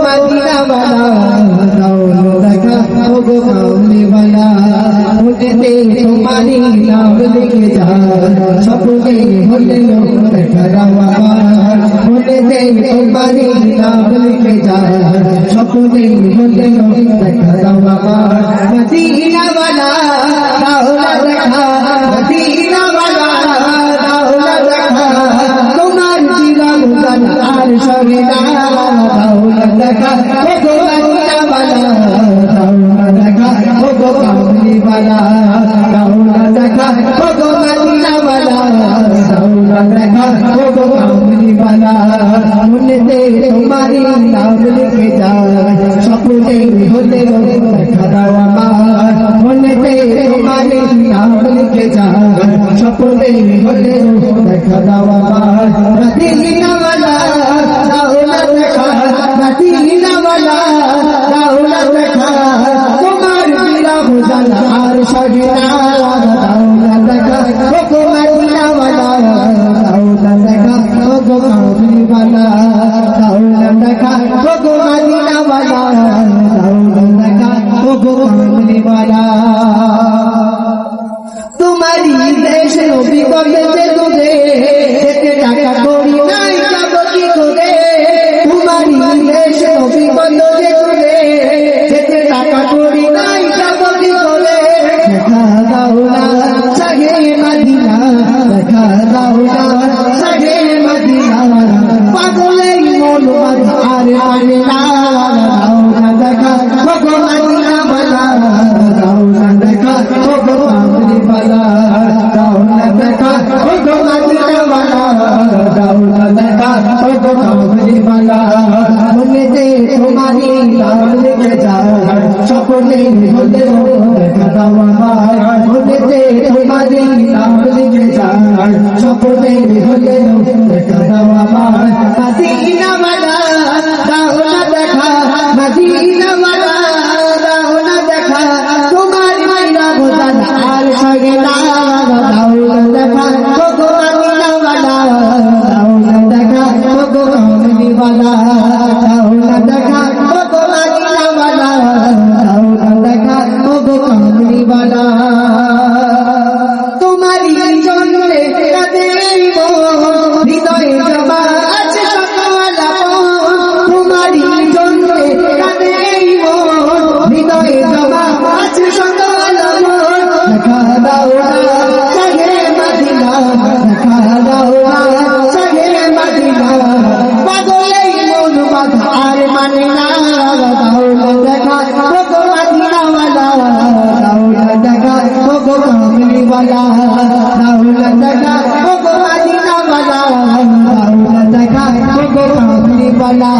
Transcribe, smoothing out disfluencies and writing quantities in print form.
Medina वाला दाऊला देखा ओगो कामली वाला मुझे तुम्हारी नाम लेके जा सपने होले देखा रवा मुझे तुम्हारी नाम लेके जा सपने होले देखा रवा मदीना वाला दाऊला देखा मदीना वाला दाऊला देखा तुम्हार जीवन आर शरीरा दाऊला देखा ओगो मदीना वाला दाऊला देखा ओगो कामली वाला दाऊला देखा ओगो मदीना वाला दाऊला देखा ओगो कामली वाला मुझे तुम्हारी नाम लेके जा सपने होते देखा रवा मुझे तुम्हारी नाम लेके जा सपने होते देखा रवा मदीना वाला दाऊला देखा मदीना वाला दाऊला देखा तुम्हार पीरा हुजन आर शरीरा दाऊला देखा ओगो मदीना वाला दाऊला देखा ओगो कामली वाला दाऊला देखा ओगो मदीना वाला दाऊला देखा ओगो कामली वाला तुम्हारी देश नबी করেছে তোরে যেতে টাকা করি নাই যাব কি করে तुम्हारी देश नबी করেছে তোরে যেতে টাকা করি নাই যাব কি করে দেখা দাও না সাগে মদিনা দেখা দাও না সাগে মদিনা পাগলের মন আর মানে না দাও না দেখা ওগো মদিনা বালা দাও না দেখা ওগো কামলি বালা দাও না দেখা ওগো মদিনা বালা দাও না দেখা ওগো কামলি বালা মুঝে তোমারি নাম लेके जा सपने होते देखा रवा मुझे तुम्हारी नाम लेके जा सपने होते देखा रवा मदीना वाला दाऊला देखा मदीना वाला दाऊला देखा तुम्हारी मेरा हुजन आर शरीरा दाऊला देखा ओगो मदीना वाला दाऊला देखा ओगो कामली वाला दाऊला देखा ओगो मदीना वाला दाऊला देखा ओगो कामली वाला तुम्हारी জন্যে কাঁদে হৃদয়ে জমা আছে সকালা তোমারি জন্যে কাঁদে হৃদয়ে জমা আছে সকালা দেখা দাও সাগে মদিনা দেখা দাও সাগে মদিনা পাগলেই মন আর মানে না দাওলা দেখা ওগো মদিনা वाला দাওলা দেখা ওগো কামলি वाला दाऊला देखा ओगो मदीना वाला दाऊला देखा ओगो कामली वाला